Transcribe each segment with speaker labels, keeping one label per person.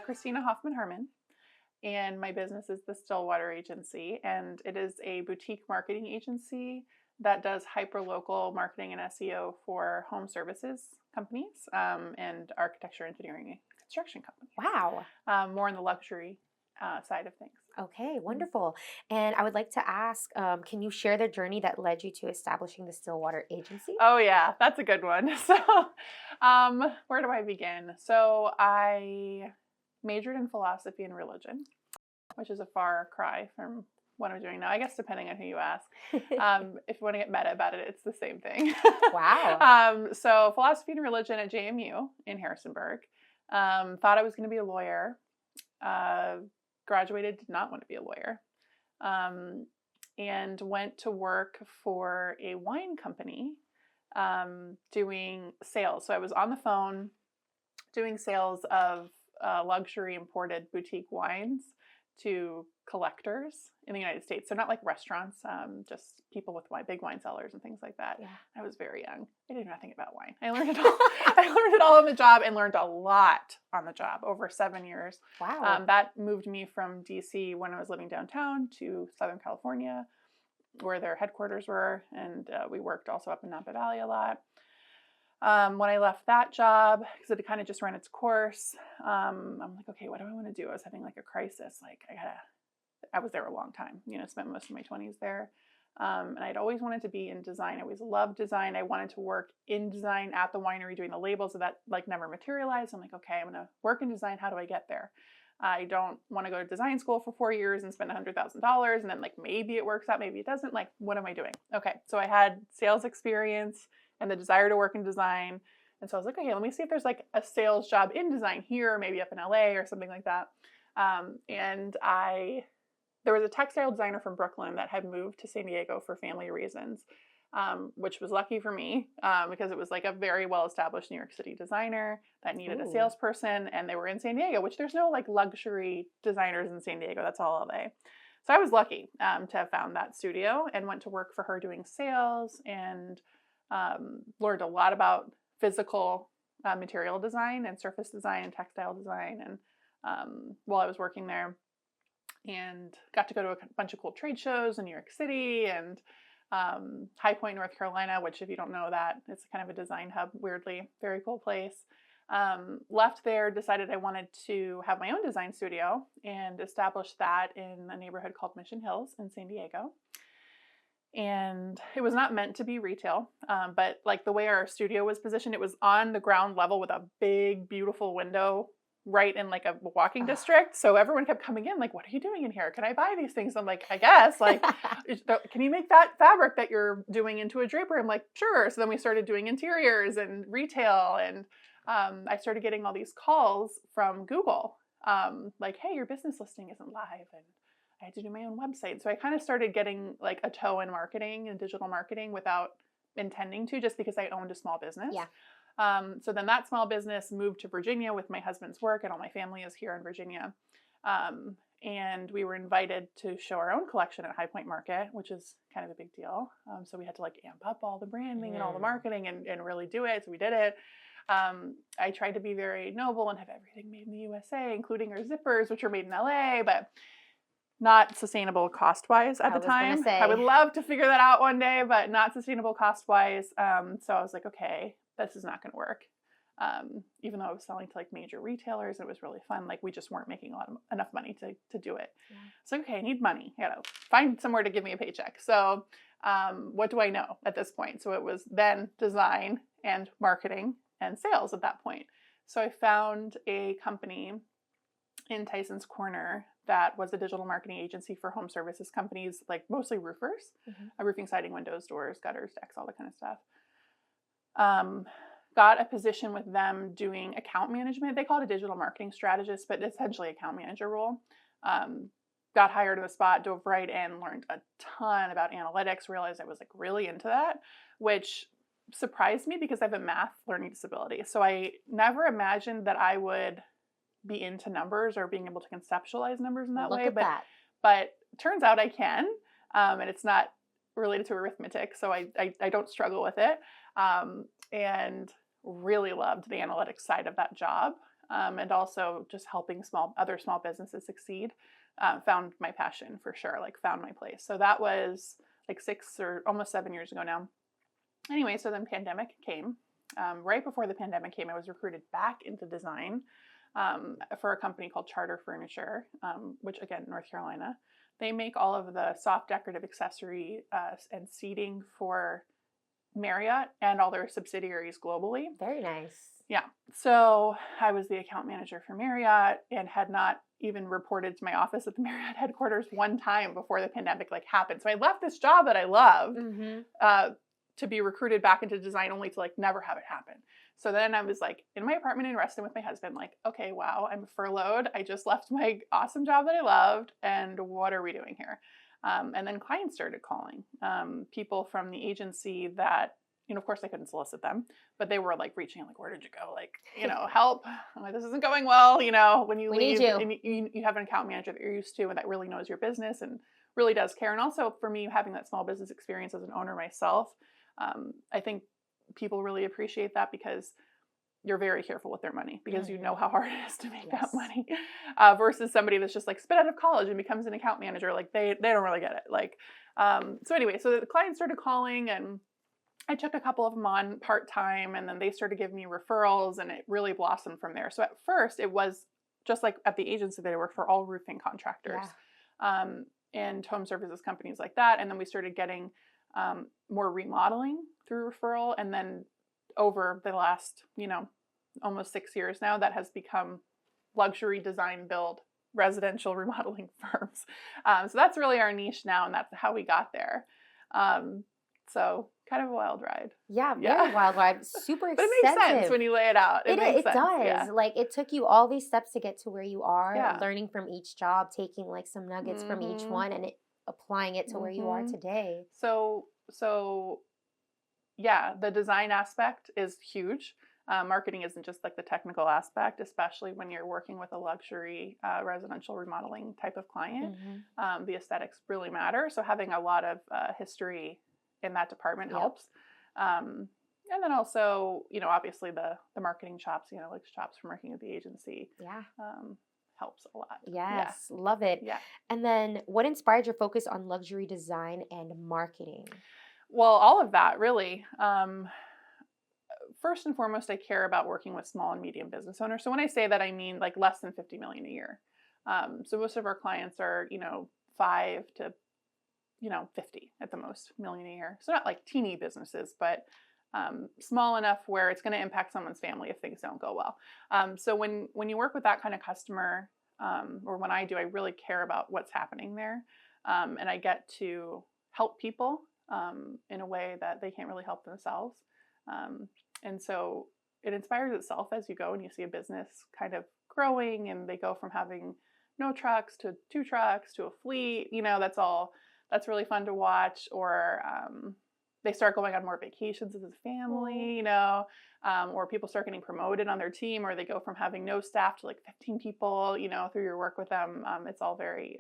Speaker 1: Christina Hoffmann Harmon, and my business is the Stillwater Agency, and it is a boutique marketing agency that does hyper-local marketing and SEO for home services companies and architecture, engineering, and construction companies.
Speaker 2: Wow.
Speaker 1: More on the luxury side of things.
Speaker 2: Okay, wonderful. And I would like to ask, can you share the journey that led you to establishing the Stillwater Agency?
Speaker 1: Oh yeah, that's a good one. So where do I begin? So I majored in philosophy and religion, which is a far cry from what I'm doing now. I guess depending on who you ask. If you want to get meta about it, it's the same thing.
Speaker 2: Wow.
Speaker 1: So philosophy and religion at JMU in Harrisonburg. Thought I was going to be a lawyer. Graduated, did not want to be a lawyer. And went to work for a wine company doing sales. So I was on the phone doing sales of luxury imported boutique wines to collectors in the United States. So not like restaurants, just people with big wine cellars and things like that.
Speaker 2: Yeah.
Speaker 1: I was very young. I didn't know nothing about wine. I learned it all. I learned it all on the job and learned a lot on the job over 7 years.
Speaker 2: Wow.
Speaker 1: That moved me from DC when I was living downtown to Southern California, where their headquarters were, and we worked also up in Napa Valley a lot. When I left that job, because it had kind of just run its course, I'm like, okay, what do I want to do? I was having like a crisis. Like I was there a long time, spent most of my 20s there. And I'd always wanted to be in design. I always loved design. I wanted to work in design at the winery doing the labels, so that like never materialized. I'm like, okay, I'm going to work in design. How do I get there? I don't want to go to design school for 4 years and spend $100,000 and then like maybe it works out, maybe it doesn't. Like, what am I doing? Okay, so I had sales experience and the desire to work in design. And so I was like, okay, let me see if there's like a sales job in design here, maybe up in LA or something like that. There was a textile designer from Brooklyn that had moved to San Diego for family reasons, which was lucky for me because it was like a very well-established New York City designer that needed a salesperson, and they were in San Diego, which there's no like luxury designers in San Diego. That's all LA. So I was lucky to have found that studio and went to work for her doing sales and learned a lot about physical material design and surface design and textile design. And while I was working there, and got to go to a bunch of cool trade shows in New York City and High Point, North Carolina, which if you don't know that, it's kind of a design hub, weirdly, very cool place. Left there, decided I wanted to have my own design studio and established that in a neighborhood called Mission Hills in San Diego. And it was not meant to be retail, but like the way our studio was positioned, it was on the ground level with a big, beautiful window right in like a walking district. So everyone kept coming in like, what are you doing in here? Can I buy these things? I'm like, I guess, like, can you make that fabric that you're doing into a drapery? I'm like, sure. So then we started doing interiors and retail. And I started getting all these calls from Google, like, hey, your business listing isn't live. And I had to do my own website. So I kind of started getting like a toe in marketing and digital marketing without intending to, just because I owned a small business.
Speaker 2: Yeah.
Speaker 1: So then that small business moved to Virginia with my husband's work, and all my family is here in Virginia. And we were invited to show our own collection at High Point Market, which is kind of a big deal. So we had to like amp up all the branding and all the marketing and really do it. So we did it. I tried to be very noble and have everything made in the USA, including our zippers, which are made in LA, but not sustainable cost-wise at the time. I would love to figure that out one day, but not sustainable cost-wise. So I was like, okay, this is not going to work. Even though I was selling to like major retailers, it was really fun. Like we just weren't making enough money to do it. Yeah. So okay, I need money. I gotta find somewhere to give me a paycheck. So what do I know at this point? So it was then design and marketing and sales at that point. So I found a company in Tyson's Corner that was a digital marketing agency for home services companies, like mostly roofers, roofing, siding, windows, doors, gutters, decks, all that kind of stuff. Got a position with them doing account management. They call it a digital marketing strategist, but essentially account manager role. Got hired on the spot, dove right in, learned a ton about analytics, realized I was like really into that, which surprised me because I have a math learning disability. So I never imagined that I would be into numbers or being able to conceptualize numbers in that way. But turns out I can, and it's not related to arithmetic, so I don't struggle with it, and really loved the analytics side of that job. and also just helping other small businesses succeed, found my passion for sure, like found my place. So that was like 6 or almost 7 years ago now. Anyway, so then pandemic came. Right before the pandemic came, I was recruited back into design for a company called Charter Furniture, which again, North Carolina. They make all of the soft decorative accessory and seating for Marriott and all their subsidiaries globally.
Speaker 2: Very nice.
Speaker 1: Yeah. So I was the account manager for Marriott and had not even reported to my office at the Marriott headquarters one time before the pandemic like happened. So I left this job that I loved to be recruited back into design only to like never have it happen. So then I was like in my apartment in Reston with my husband, like, okay, wow, I'm furloughed. I just left my awesome job that I loved. And what are we doing here? And then clients started calling, people from the agency that, you know, of course I couldn't solicit them, but they were like reaching out, like, where did you go? Like, you know, help. I'm like, this isn't going well. You know, when you leave and you have an account manager that you're used to and that really knows your business and really does care. And also for me, having that small business experience as an owner myself, I think people really appreciate that because you're very careful with their money because you know how hard it is to make that money versus somebody that's just like spit out of college and becomes an account manager. Like they don't really get it. Like, so anyway, so the clients started calling and I took a couple of them on part-time and then they started giving me referrals and it really blossomed from there. So at first it was just like at the agency that I worked for, all roofing contractors and home services companies like that. And then we started getting more remodeling through referral. And then over the last, you know, almost 6 years now, that has become luxury design build residential remodeling firms. So that's really our niche now. And that's how we got there. So kind of a wild ride.
Speaker 2: Yeah, very wild ride. Super expensive.
Speaker 1: But it makes sense when you lay it out. It
Speaker 2: does. Yeah. Like it took you all these steps to get to where you are, learning from each job, taking like some nuggets from each one and applying it to where you are today.
Speaker 1: So yeah, the design aspect is huge. Marketing isn't just like the technical aspect, especially when you're working with a luxury residential remodeling type of client. The aesthetics really matter. So having a lot of history in that department helps. And then also, you know, obviously the marketing chops, you know, like chops from working at the agency. Helps a lot.
Speaker 2: Yes, love it. Yeah. And then what inspired your focus on luxury design and marketing?
Speaker 1: Well, all of that really. First and foremost, I care about working with small and medium business owners. So when I say that, I mean like less than 50 million a year. So most of our clients are, you know, 5 to, you know, 50 at the most million a year. So not like teeny businesses, but small enough where it's going to impact someone's family if things don't go well. So when you work with that kind of customer, or when I do, I really care about what's happening there. And I get to help people in a way that they can't really help themselves. And so it inspires itself as you go and you see a business kind of growing and they go from having no trucks to 2 trucks to a fleet, you know, that's really fun to watch. Or they start going on more vacations as a family, you know, or people start getting promoted on their team, or they go from having no staff to like 15 people, you know, through your work with them. It's all very,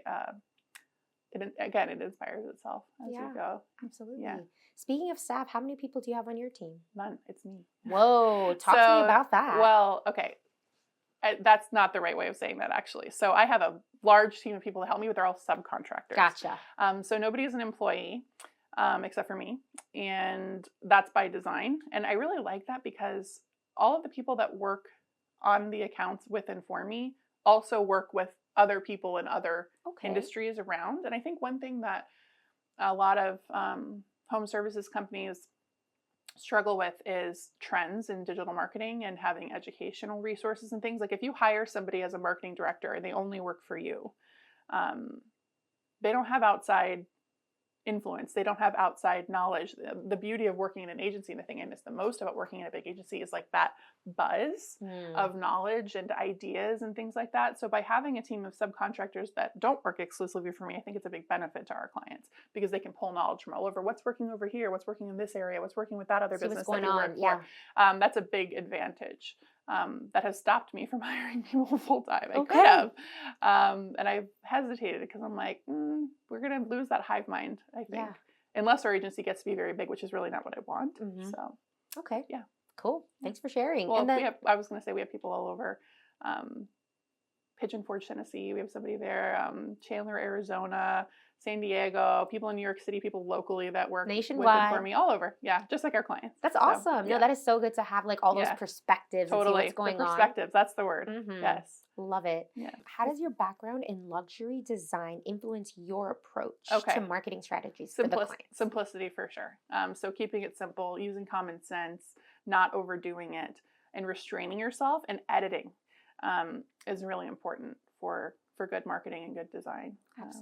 Speaker 1: it inspires itself as you go.
Speaker 2: Absolutely. Yeah. Speaking of staff, how many people do you have on your team?
Speaker 1: None. It's me.
Speaker 2: Whoa. Talk to me about that.
Speaker 1: Well, okay. That's not the right way of saying that, actually. So I have a large team of people to help me, but they're all subcontractors.
Speaker 2: Gotcha.
Speaker 1: So nobody is an employee except for me. And that's by design. And I really like that because all of the people that work on the accounts with and for me also work with other people in other industries around. And I think one thing that a lot of home services companies struggle with is trends in digital marketing and having educational resources and things. Like if you hire somebody as a marketing director and they only work for you, they don't have outside influence. They don't have outside knowledge. The beauty of working in an agency, and the thing I miss the most about working in a big agency, is like that buzz of knowledge and ideas and things like that. So by having a team of subcontractors that don't work exclusively for me, I think it's a big benefit to our clients because they can pull knowledge from all over. What's working over here? What's working in this area? What's working with that other business that you work for? That's a big advantage. That has stopped me from hiring people full time. I could have. And I've hesitated because I'm like, we're going to lose that hive mind, I think. Unless our agency gets to be very big, which is really not what I want. So,
Speaker 2: cool. Thanks for sharing.
Speaker 1: Well, and then, I was going to say we have people all over. Pigeon Forge, Tennessee. We have somebody there. Chandler, Arizona. San Diego, people in New York City, people locally that work
Speaker 2: nationwide
Speaker 1: with for me, all over. Yeah, just like our clients.
Speaker 2: That's awesome.
Speaker 1: Yeah.
Speaker 2: No, that is so good to have like all those perspectives and see what's going on.
Speaker 1: Perspectives, that's the word. Yes.
Speaker 2: Love it.
Speaker 1: Yeah.
Speaker 2: How does your background in luxury design influence your approach to marketing strategies for the clients?
Speaker 1: Simplicity for sure. So keeping it simple, using common sense, not overdoing it, and restraining yourself, and editing is really important for good marketing and good design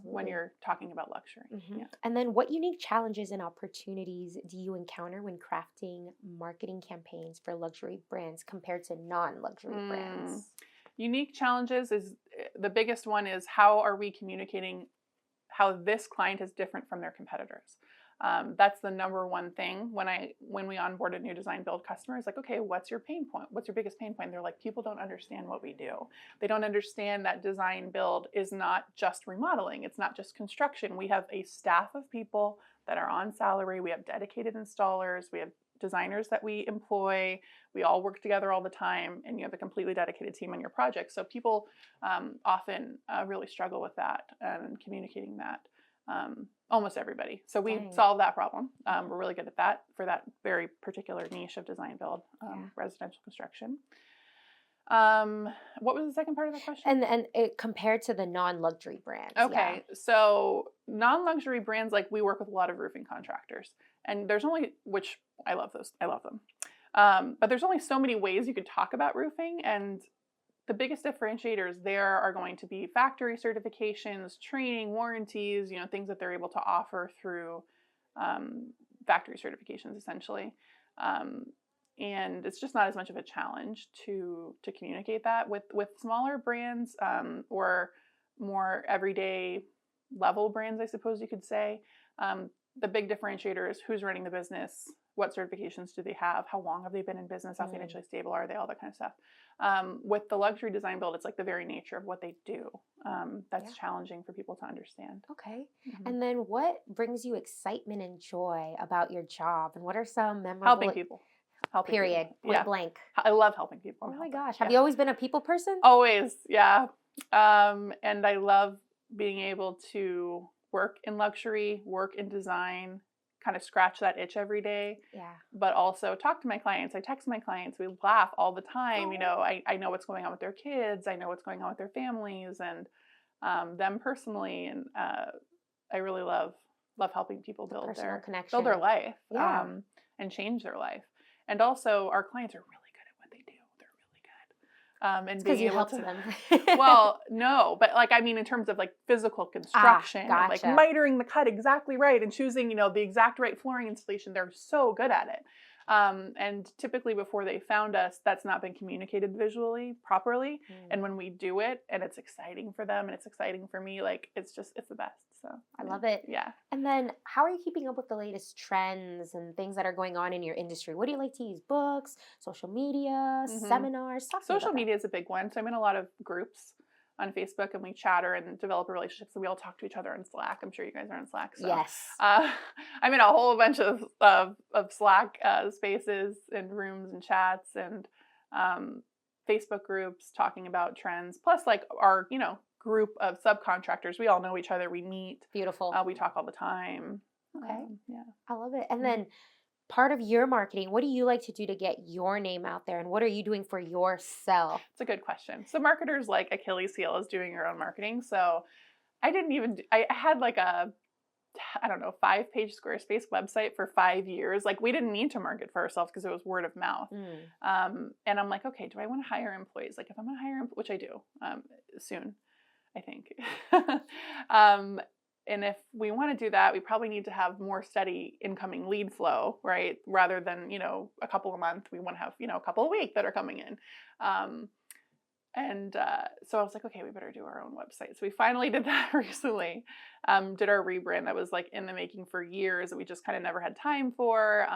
Speaker 1: when you're talking about luxury. Yeah.
Speaker 2: And then what unique challenges and opportunities do you encounter when crafting marketing campaigns for luxury brands compared to non-luxury brands?
Speaker 1: Unique challenges is the biggest one is how are we communicating how this client is different from their competitors. That's the number one thing when we onboard a new design build customer. It's like, okay, what's your pain point? What's your biggest pain point? They're like, people don't understand what we do. They don't understand that design build is not just remodeling. It's not just construction. We have a staff of people that are on salary. We have dedicated installers. We have designers that we employ. We all work together all the time, and you have a completely dedicated team on your project. So people often really struggle with that and communicating that. Almost everybody. So we solve that problem. We're really good at that for that very particular niche of design build, residential construction. What was the second part of that question?
Speaker 2: And it compared to the non-luxury brands.
Speaker 1: Okay. Yeah. So non-luxury brands, like we work with a lot of roofing contractors, and there's only, which I love those. I love them. But there's only so many ways you could talk about roofing, and the biggest differentiators there are going to be factory certifications, training, warranties, things that they're able to offer through factory certifications, essentially. And it's just not as much of a challenge to communicate that with smaller brands or more everyday level brands, I suppose you could say. The big differentiator is who's running the business, what certifications do they have, how long have they been in business, how financially stable are they, all that kind of stuff. With the luxury design build, it's like the very nature of what they do. That's challenging for people to understand.
Speaker 2: Okay. And then what brings you excitement and joy about your job? And what are some memorable...
Speaker 1: Helping people.
Speaker 2: Period. Point blank.
Speaker 1: I love helping people.
Speaker 2: Oh my gosh. Have you always been a people person?
Speaker 1: Always, yeah. And I love being able to work in luxury, work in design, kind of scratch that itch every day.
Speaker 2: Yeah.
Speaker 1: But also talk to my clients. I text my clients. We laugh all the time. I know what's going on with their kids. I know what's going on with their families and them personally. And I really love helping people build their life and change their life. And also our clients are really good at what they do. They're really good. And being able to them. Well, no, but in terms of physical construction,
Speaker 2: gotcha.
Speaker 1: And mitering the cut exactly right and choosing, the exact right flooring installation, they're so good at it. And typically before they found us, that's not been communicated visually properly. And when we do it and it's exciting for them and it's exciting for me, it's the best. So
Speaker 2: I love it.
Speaker 1: Yeah.
Speaker 2: And then how are you keeping up with the latest trends and things that are going on in your industry? What do you like to use? Books, social media, seminars?
Speaker 1: Social media is a big one. So I'm in a lot of groups on Facebook and we chatter and develop a relationship. So we all talk to each other on Slack. I'm sure you guys are on Slack. So.
Speaker 2: Yes.
Speaker 1: I'm in a whole bunch of Slack spaces and rooms and chats and Facebook groups talking about trends. Plus our, group of subcontractors. We all know each other. We meet.
Speaker 2: Beautiful.
Speaker 1: We talk all the time.
Speaker 2: Okay.
Speaker 1: Yeah.
Speaker 2: I love it. And then part of your marketing, what do you like to do to get your name out there? And what are you doing for yourself?
Speaker 1: It's a good question. So marketers Achilles heel is doing your own marketing. So I had a 5-page Squarespace website for 5 years. We didn't need to market for ourselves because it was word of mouth. And I'm like, okay, do I want to hire employees? If I'm going to hire, which I do soon, I think. And if we want to do that, we probably need to have more steady incoming lead flow, right? Rather than, a couple a month, we want to have, a couple a week that are coming in. So I was like, okay, we better do our own website. So we finally did that recently, did our rebrand that was in the making for years that we just kind of never had time for.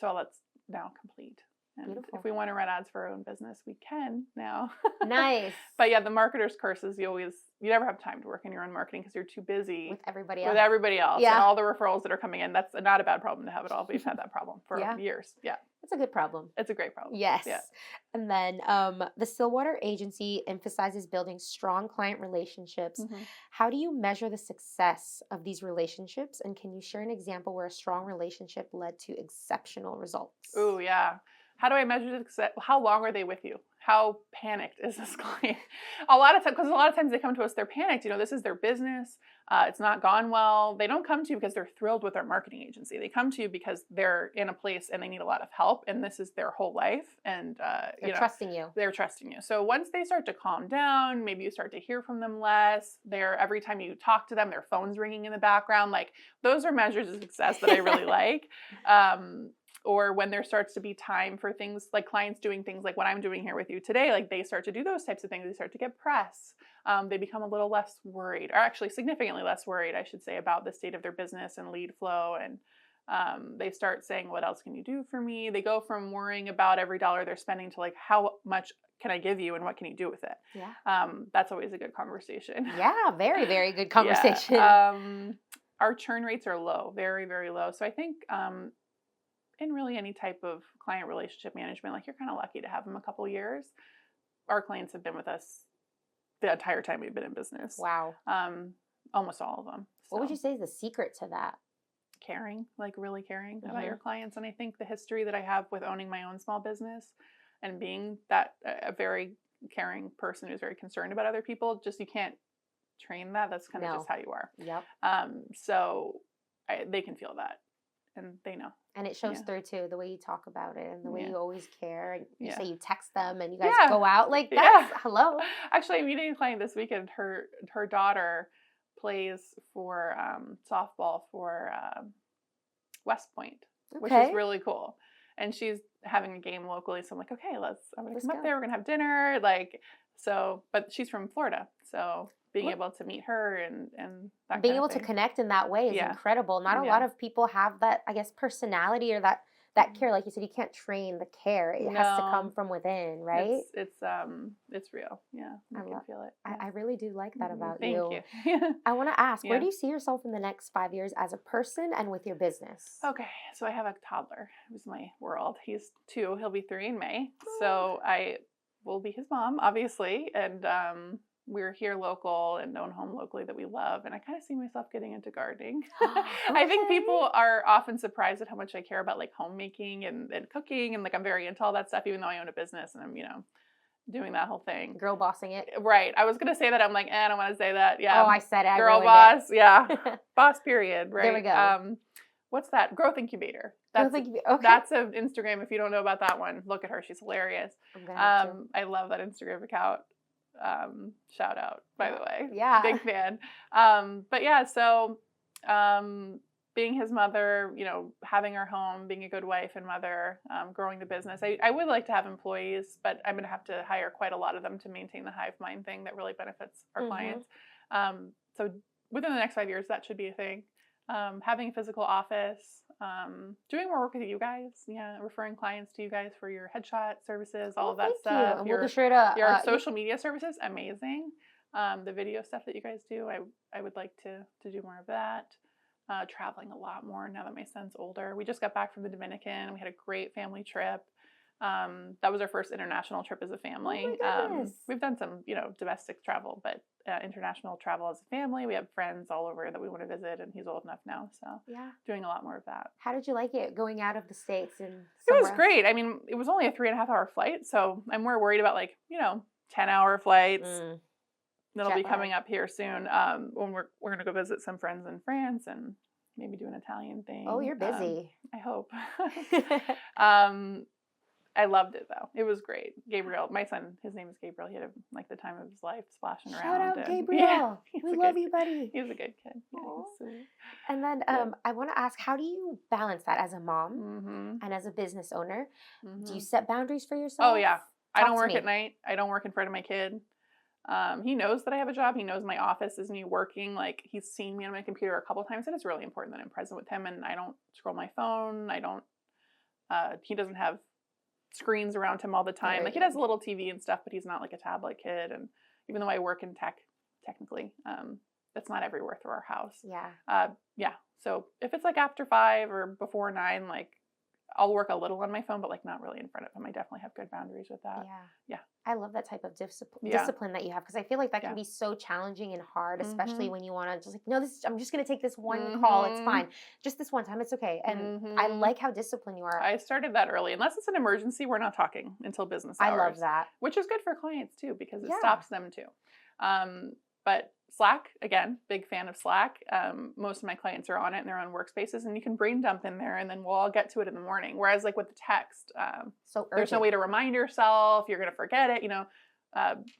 Speaker 1: So that's now complete. And
Speaker 2: Beautiful.
Speaker 1: if we want to run ads for our own business, we can now.
Speaker 2: Nice.
Speaker 1: But yeah, the marketer's curse is you never have time to work in your own marketing because you're too busy
Speaker 2: with everybody else.
Speaker 1: And all the referrals that are coming in. That's not a bad problem to have at all. We've had that problem for years. Yeah.
Speaker 2: It's a good problem.
Speaker 1: It's a great problem.
Speaker 2: Yes.
Speaker 1: Yeah.
Speaker 2: And then the Stillwater Agency emphasizes building strong client relationships.
Speaker 1: Mm-hmm.
Speaker 2: How do you measure the success of these relationships? And can you share an example where a strong relationship led to exceptional results?
Speaker 1: Oh, yeah. How do I measure success? How long are they with you? How panicked is this client? A lot of times they come to us, they're panicked. This is their business. It's not gone well. They don't come to you because they're thrilled with their marketing agency. They come to you because they're in a place and they need a lot of help, and this is their whole life. And
Speaker 2: they're trusting you.
Speaker 1: They're trusting you. So once they start to calm down, maybe you start to hear from them less. Every time you talk to them, their phone's ringing in the background. Like, those are measures of success that I really like. Or when there starts to be time for things like clients doing things like what I'm doing here with you today, like they start to do those types of things. They start to get press. They become a little less worried, or actually significantly less worried, I should say, about the state of their business and lead flow. And they start saying, what else can you do for me? They go from worrying about every dollar they're spending to like, how much can I give you and what can you do with it?
Speaker 2: Yeah.
Speaker 1: That's always a good conversation.
Speaker 2: Yeah, very, very good conversation.
Speaker 1: Yeah. Our churn rates are low, very, very low. So I think in really any type of client relationship management, like, you're kind of lucky to have them a couple years. Our clients have been with us the entire time we've been in business.
Speaker 2: Wow.
Speaker 1: Almost all of them.
Speaker 2: What would you say is the secret to that?
Speaker 1: Caring, like really caring about your clients. And I think the history that I have with owning my own small business and being that a very caring person who's very concerned about other people, just, you can't train that. That's kind of just how you are.
Speaker 2: Yep.
Speaker 1: So they can feel that. And they know. And
Speaker 2: it shows through too, the way you talk about it and the way you always care. And you say you text them and you guys go out. Like, that's hello.
Speaker 1: Actually, I'm meeting a client this weekend. Her daughter plays for softball for West Point, which is really cool. And she's having a game locally. So I'm like, okay, I'm going to come up there. We're going to have dinner. But she's from Florida. So being able to meet her and that
Speaker 2: being able to connect in that way is incredible. Not a lot of people have that, I guess, personality or that care. Like you said, you can't train the care. It has to come from within, right?
Speaker 1: It's real. Yeah. I can feel it. Yeah.
Speaker 2: I really do like that about
Speaker 1: you.
Speaker 2: Thank you. I want to ask, where do you see yourself in the next 5 years as a person and with your business?
Speaker 1: Okay. So I have a toddler who's my world. He's 2. He'll be 3 in May. So I will be his mom, obviously. And we're here local and own home locally that we love. And I kind of see myself getting into gardening. I think people are often surprised at how much I care about like homemaking and cooking. And like, I'm very into all that stuff, even though I own a business and I'm, doing that whole thing.
Speaker 2: Girl bossing it.
Speaker 1: Right. I was going to say that. I'm like, I don't want to say that. Yeah.
Speaker 2: Oh, I said it.
Speaker 1: Girl boss. Yeah. Boss period. Right.
Speaker 2: There we go.
Speaker 1: What's that? Growth incubator. That's an Instagram. If you don't know about that one, look at her. She's hilarious. I love that Instagram account. Shout out, by the way.
Speaker 2: Yeah.
Speaker 1: Big fan. But yeah, so being his mother, having our home, being a good wife and mother, growing the business. I would like to have employees, but I'm going to have to hire quite a lot of them to maintain the hive mind thing that really benefits our clients. So within the next 5 years, that should be a thing. Having a physical office, doing more work with you guys, referring clients to you guys for your headshot services, all of that stuff.
Speaker 2: We'll be sure to
Speaker 1: your social media services, amazing. The video stuff that you guys do, I would like to do more of that. Traveling a lot more now that my son's older. We just got back from the Dominican. We had a great family trip. That was our first international trip as a family.
Speaker 2: Oh my goodness.
Speaker 1: We've done some, domestic travel, but international travel as a family. We have friends all over that we want to visit, and he's old enough now, so doing a lot more of that.
Speaker 2: How did you like it going out of the States? And
Speaker 1: it was great. I mean, it was only a 3.5-hour flight, so I'm more worried about 10-hour flights. That'll be coming up here soon. When we're going to go visit some friends in France and maybe do an Italian thing.
Speaker 2: Oh, you're busy.
Speaker 1: I hope. I loved it though. It was great. Gabriel, my son, his name is Gabriel. He had the time of his life splashing around.
Speaker 2: Shout out Gabriel. We love you, buddy.
Speaker 1: He's a good kid. Yeah,
Speaker 2: sweet. And then I want to ask, how do you balance that as a mom and as a business owner? Do you set boundaries for yourself?
Speaker 1: Oh yeah. I don't work at night. I don't work in front of my kid. He knows that I have a job. He knows my office is me working. He's seen me on my computer a couple of times, and it's really important that I'm present with him and I don't scroll my phone. He doesn't have screens around him all the time.
Speaker 2: Right.
Speaker 1: Like he does a little TV and stuff, but he's not like a tablet kid. And even though I work in tech, technically, that's not everywhere through our house.
Speaker 2: Yeah.
Speaker 1: Yeah. So if it's like after 5 or before 9, like I'll work a little on my phone, but like not really in front of him. I definitely have good boundaries with that.
Speaker 2: Yeah. I love that type of discipline that you have, because I feel like that can be so challenging and hard, especially when you want to just like, no, I'm just going to take this one call. It's fine. Just this one time. It's okay. And I like how disciplined you are.
Speaker 1: I started that early. Unless it's an emergency, we're not talking until business hours.
Speaker 2: I love that.
Speaker 1: Which is good for clients too, because it stops them too. But Slack, again, big fan of Slack. Most of my clients are on it in their own workspaces, and you can brain dump in there, and then we'll all get to it in the morning. Whereas like with the text, there's no way to remind yourself. You're going to forget it.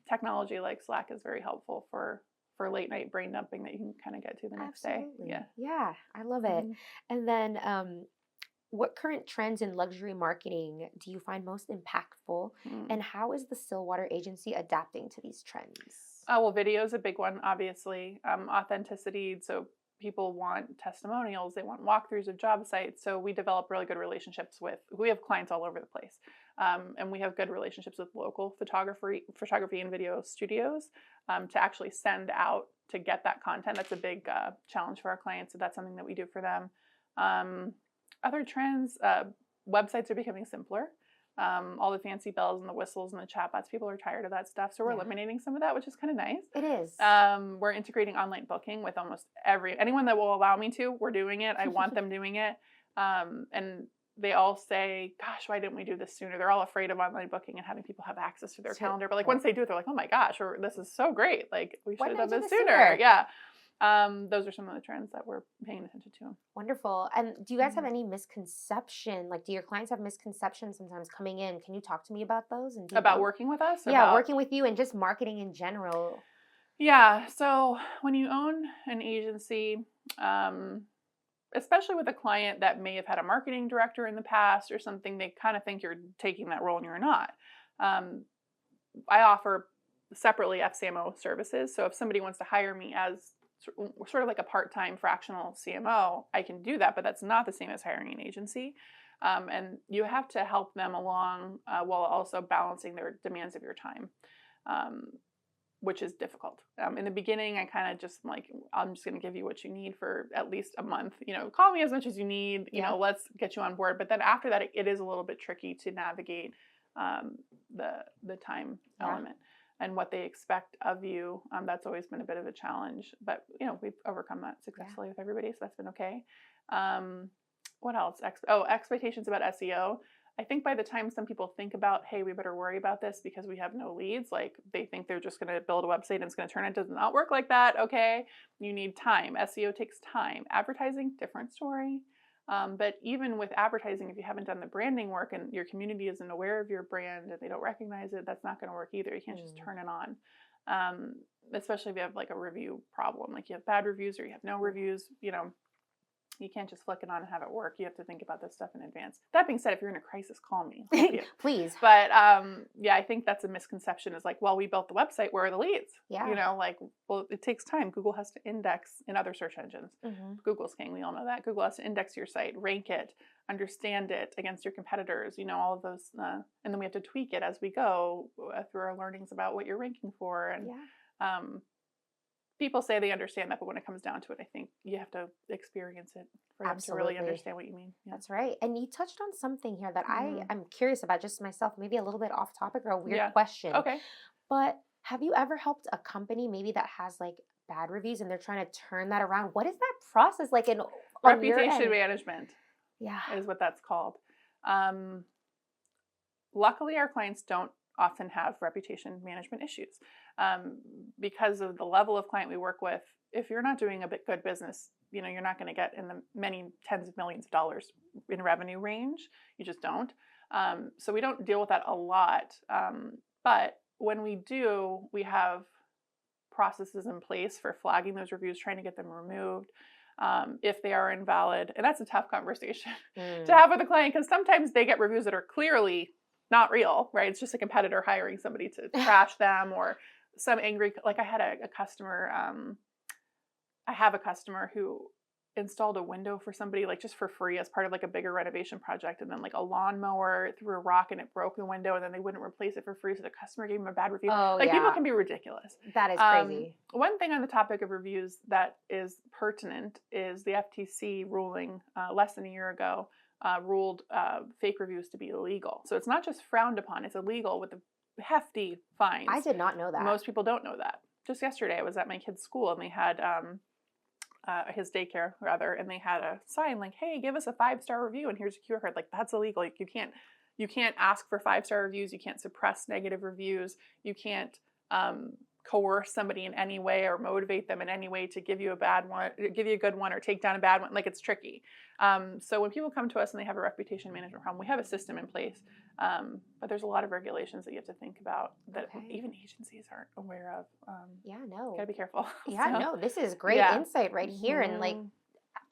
Speaker 1: Technology like Slack is very helpful for late night brain dumping that you can kind of get to the next day.
Speaker 2: Yeah, I love it. And then what current trends in luxury marketing do you find most impactful, and how is the Stillwater Agency adapting to these trends?
Speaker 1: Well, video is a big one, obviously. Authenticity. So people want testimonials. They want walkthroughs of job sites. So we develop really good relationships we have clients all over the place. And we have good relationships with local photography and video studios to actually send out to get that content. That's a big challenge for our clients. So that's something that we do for them. Other trends, websites are becoming simpler. All the fancy bells and the whistles and the chatbots, people are tired of that stuff. So we're eliminating some of that, which is kind of nice.
Speaker 2: It is.
Speaker 1: We're integrating online booking with almost anyone that will allow me to. We're doing it. I want them doing it. And they all say, gosh, why didn't we do this sooner? They're all afraid of online booking and having people have access to their calendar. But like once they do it, they're like, oh my gosh, this is so great. Like we should have done this sooner. Yeah. Those are some of the trends that we're paying attention to.
Speaker 2: Wonderful. And do you guys have any misconception? Like, do your clients have misconceptions sometimes coming in? Can you talk to me about those? And
Speaker 1: about working with us?
Speaker 2: Working with you and just marketing in general.
Speaker 1: Yeah. So when you own an agency, especially with a client that may have had a marketing director in the past or something, they kind of think you're taking that role and you're not. I offer separately FCMO services. So if somebody wants to hire me as sort of like a part-time fractional CMO, I can do that, but that's not the same as hiring an agency. And you have to help them along while also balancing their demands of your time, which is difficult. In the beginning, I kind of just like, I'm just going to give you what you need for at least a month. Call me as much as you need. Let's get you on board. But then after that, it is a little bit tricky to navigate the time element. And what they expect of you. That's always been a bit of a challenge, but we've overcome that successfully with everybody, so that's been okay. What else? Expectations about SEO. I think by the time some people think about, hey, we better worry about this because we have no leads, like they think they're just going to build a website and it's going to turn. It does not work like that. Okay, you need time. SEO takes time. Advertising, different story. But even with advertising, if you haven't done the branding work and your community isn't aware of your brand and they don't recognize it, that's not going to work either. You can't just turn it on, especially if you have like a review problem, like you have bad reviews or you have no reviews, you can't just flick it on and have it work. You have to think about this stuff in advance. That being said, if you're in a crisis, call me. I'll help you.
Speaker 2: Please.
Speaker 1: But I think that's a misconception is like, well, we built the website. Where are the leads?
Speaker 2: Yeah.
Speaker 1: Well, it takes time. Google has to index in other search engines. Google's king. We all know that. Google has to index your site, rank it, understand it against your competitors, all of those. And then we have to tweak it as we go through our learnings about what you're ranking for. And people say they understand that, but when it comes down to it, I think you have to experience it for them to really understand what you mean. Yeah.
Speaker 2: That's right. And you touched on something here that I'm curious about just myself, maybe a little bit off topic or a weird question.
Speaker 1: Okay.
Speaker 2: But have you ever helped a company maybe that has like bad reviews and they're trying to turn that around? What is that process like?
Speaker 1: Reputation management.
Speaker 2: Yeah.
Speaker 1: Is what that's called. Luckily, our clients don't often have reputation management issues because of the level of client we work with. If you're not doing a good business, you're not going to get in the many tens of millions of dollars in revenue range. You just don't. So we don't deal with that a lot. But when we do, we have processes in place for flagging those reviews, trying to get them removed if they are invalid. And that's a tough conversation to have with a client because sometimes they get reviews that are clearly not real, right? It's just a competitor hiring somebody to trash them or some angry, like I had a customer, I have a customer who installed a window for somebody, like just for free as part of like a bigger renovation project, and then like a lawnmower threw a rock and it broke the window, and then they wouldn't replace it for free, so the customer gave them a bad review.
Speaker 2: Oh,
Speaker 1: like people
Speaker 2: yeah.
Speaker 1: can be ridiculous.
Speaker 2: That is crazy.
Speaker 1: One thing on the topic of reviews that is pertinent is the FTC ruling less than a year ago ruled fake reviews to be illegal. So it's not just frowned upon, it's illegal with the hefty fines.
Speaker 2: I did not know that.
Speaker 1: Most people don't know that. Just yesterday I was at my kid's school, and they had his daycare rather, and they had a sign like, hey, give us a 5-star review and here's a QR code. Like, that's illegal. Like, you can't ask for 5-star reviews, you can't suppress negative reviews, you can't coerce somebody in any way or motivate them in any way to give you a bad one, give you a good one, or take down a bad one. Like, it's tricky. So when people come to us and they have a reputation management problem, we have a system in place, but there's a lot of regulations that you have to think about that even agencies aren't aware of. Gotta be careful.
Speaker 2: This is great insight right here. And like,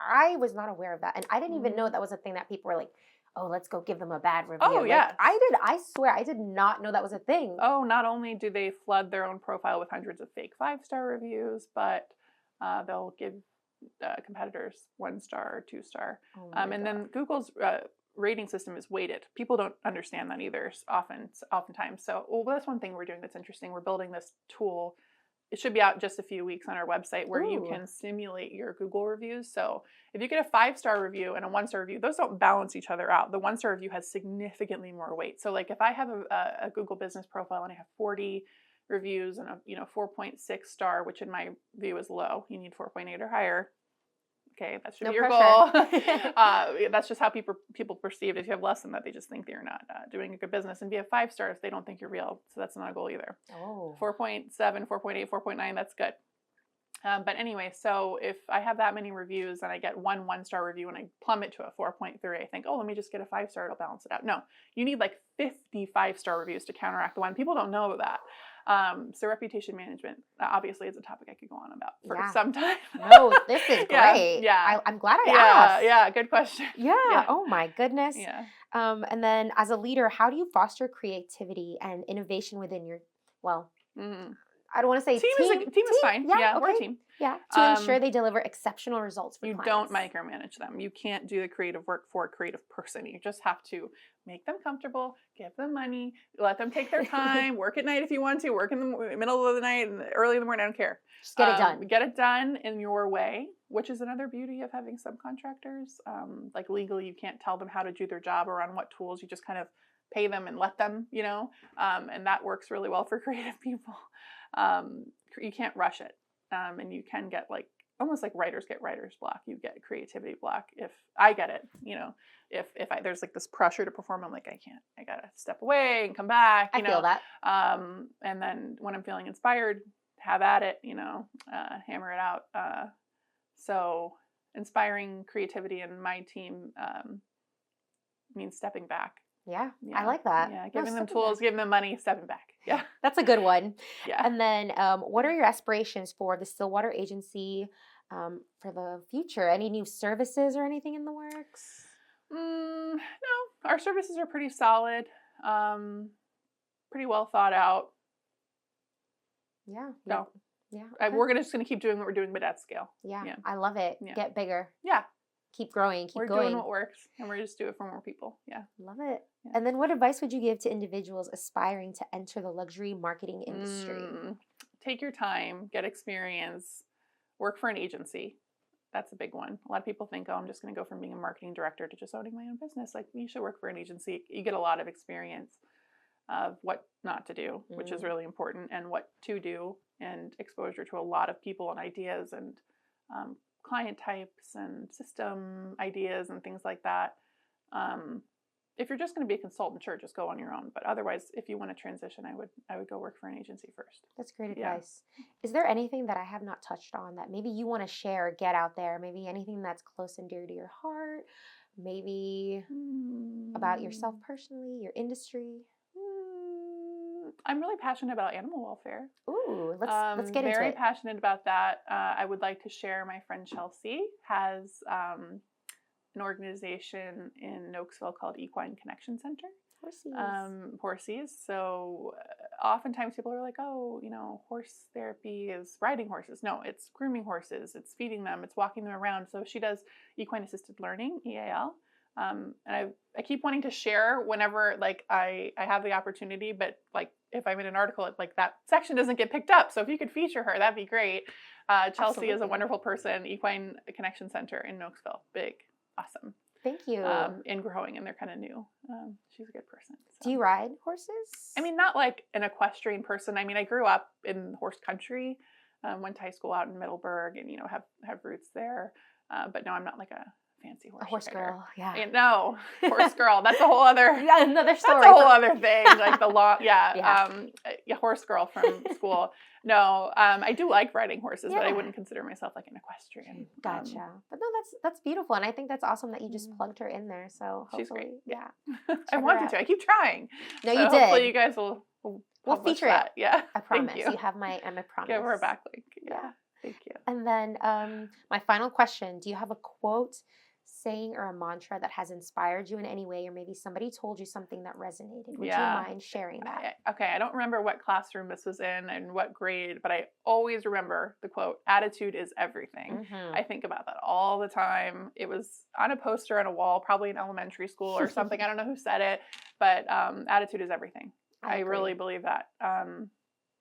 Speaker 2: I was not aware of that, and I didn't even know that was a thing that people were like, oh, let's go give them a bad review.
Speaker 1: Oh, yeah.
Speaker 2: I swear, I did not know that was a thing.
Speaker 1: Oh, not only do they flood their own profile with hundreds of fake 5-star reviews, but they'll give competitors 1-star or 2-star. And then Google's rating system is weighted. People don't understand that either oftentimes. So that's one thing we're doing that's interesting. We're building this tool. It should be out just a few weeks on our website where you can simulate your Google reviews. So if you get a 5-star review and a 1-star review, those don't balance each other out. The 1-star review has significantly more weight. So like if I have a Google business profile and I have 40 reviews and a 4.6 star, which in my view is low, you need 4.8 or higher. Okay, that should be your goal. That's just how people perceive it. If you have less than that, they just think that you're not doing a good business. And if you have 5 stars, they don't think you're real. So that's not a goal either. 4.7, 4.8, 4.9, that's good. But anyway, so if I have that many reviews and I get one 1-star review and I plummet to a 4.3, I think, oh, let me just get a 5-star, it'll balance it out. No, you need like 50 5-star reviews to counteract the one. People don't know that. So reputation management, obviously, is a topic I could go on about for some time.
Speaker 2: No, this is great.
Speaker 1: Yeah.
Speaker 2: I'm glad I asked.
Speaker 1: Yeah, good question.
Speaker 2: Yeah. Oh my goodness.
Speaker 1: Yeah.
Speaker 2: And then as a leader, how do you foster creativity and innovation within your, I don't want to say team.
Speaker 1: Team is fine. Yeah, we're a team.
Speaker 2: Yeah, to ensure they deliver exceptional results for clients.
Speaker 1: You don't micromanage them. You can't do the creative work for a creative person. You just have to make them comfortable, give them money, let them take their time, work at night if you want to, work in the middle of the night and early in the morning, I don't care.
Speaker 2: Just get it done.
Speaker 1: Get it done in your way, which is another beauty of having subcontractors. Like legally, you can't tell them how to do their job or on what tools. You just kind of pay them and let them, and that works really well for creative people. You can't rush it. And you can get almost like writers get writer's block. You get creativity block. If I get it, if there's like this pressure to perform, I'm like, I gotta step away and come back.
Speaker 2: I feel that.
Speaker 1: And then when I'm feeling inspired, have at it, hammer it out. So inspiring creativity in my team means stepping back.
Speaker 2: Yeah, I like that.
Speaker 1: Yeah, giving them tools, giving them money, stepping back. Yeah.
Speaker 2: That's a good one.
Speaker 1: Yeah.
Speaker 2: And then what are your aspirations for the Stillwater Agency for the future? Any new services or anything in the works?
Speaker 1: No, our services are pretty solid, pretty well thought out.
Speaker 2: Yeah.
Speaker 1: No.
Speaker 2: Yeah. Okay.
Speaker 1: We're just going to keep doing what we're doing, but at scale.
Speaker 2: Yeah. I love it. Yeah. Get bigger.
Speaker 1: Yeah.
Speaker 2: Keep growing, keep
Speaker 1: going. We're doing what works, and we're just doing it for more people. Yeah.
Speaker 2: Love it. Yeah. And then what advice would you give to individuals aspiring to enter the luxury marketing industry?
Speaker 1: Take your time, get experience, work for an agency. That's a big one. A lot of people think, oh, I'm just going to go from being a marketing director to just owning my own business. Like, you should work for an agency. You get a lot of experience of what not to do, which is really important, and what to do, and exposure to a lot of people and ideas and client types and system ideas and things like that. If you're just going to be a consultant, sure, just go on your own. But otherwise, if you want to transition, I would go work for an agency first.
Speaker 2: That's great advice. Is there anything that I have not touched on that maybe you want to share or get out there? Maybe anything that's close and dear to your heart? Maybe about yourself personally, your industry?
Speaker 1: I'm really passionate about animal welfare.
Speaker 2: Ooh, let's get into it.
Speaker 1: Very passionate about that. I would like to share. My friend Chelsea has an organization in Oaksville called Equine Connection Center.
Speaker 2: Horsies.
Speaker 1: Horsies. So oftentimes people are like, oh, horse therapy is riding horses. No, it's grooming horses. It's feeding them. It's walking them around. So she does equine assisted learning, EAL. And I keep wanting to share whenever like I have the opportunity, but like if I'm in an article, like that section doesn't get picked up. So if you could feature her, that'd be great. Chelsea
Speaker 2: Absolutely.
Speaker 1: is a wonderful person, Equine Connection Center in Noakesville. Big, awesome.
Speaker 2: Thank you.
Speaker 1: In growing, and they're kind of new. She's a good person. So.
Speaker 2: Do you ride horses?
Speaker 1: I mean, not like an equestrian person. I mean, I grew up in horse country, went to high school out in Middleburg, and have roots there. But no, I'm not like a fancy horse rider.
Speaker 2: Girl. Yeah.
Speaker 1: No, horse girl. That's a whole other.
Speaker 2: Another story.
Speaker 1: That's a whole other thing. Like the long. Yeah. Horse girl from school. No, I do like riding horses, but I wouldn't consider myself like an equestrian.
Speaker 2: Gotcha. But no, that's beautiful, and I think that's awesome that you just plugged her in there. So hopefully,
Speaker 1: she's great.
Speaker 2: Yeah.
Speaker 1: I wanted to. I keep trying.
Speaker 2: No,
Speaker 1: so
Speaker 2: you did.
Speaker 1: Hopefully, you guys will
Speaker 2: feature
Speaker 1: that.
Speaker 2: it.
Speaker 1: Yeah.
Speaker 2: I promise.
Speaker 1: Thank you.
Speaker 2: You have my promise.
Speaker 1: Give her a backlink. Yeah. Thank you.
Speaker 2: And then my final question: do you have a quote, saying, or a mantra that has inspired you in any way, or maybe somebody told you something that resonated? Would you mind sharing that?
Speaker 1: Okay, I don't remember what classroom this was in and what grade, but I always remember the quote, attitude is everything.
Speaker 2: Mm-hmm.
Speaker 1: I think about that all the time. It was on a poster on a wall, probably in elementary school or something. I don't know who said it, but attitude is everything. I really believe that.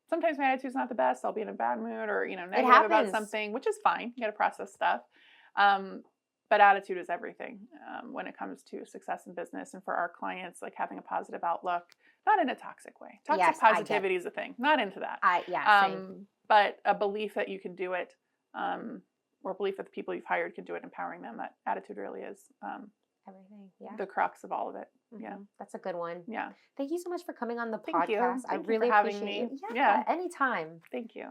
Speaker 1: Sometimes my attitude's not the best. I'll be in a bad mood or, negative about something, which is fine. You got to process stuff. But attitude is everything when it comes to success in business, and for our clients, like having a positive outlook, not in a toxic way. Toxic positivity is a thing. Not into that.
Speaker 2: Same.
Speaker 1: But a belief that you can do it, or belief that the people you've hired can do it, empowering them. That attitude really is
Speaker 2: everything. Yeah.
Speaker 1: The crux of all of it. Mm-hmm. Yeah.
Speaker 2: That's a good one.
Speaker 1: Yeah.
Speaker 2: Thank you so much for coming on the podcast.
Speaker 1: Thank you.
Speaker 2: I really appreciate it.
Speaker 1: Yeah.
Speaker 2: Anytime.
Speaker 1: Thank you.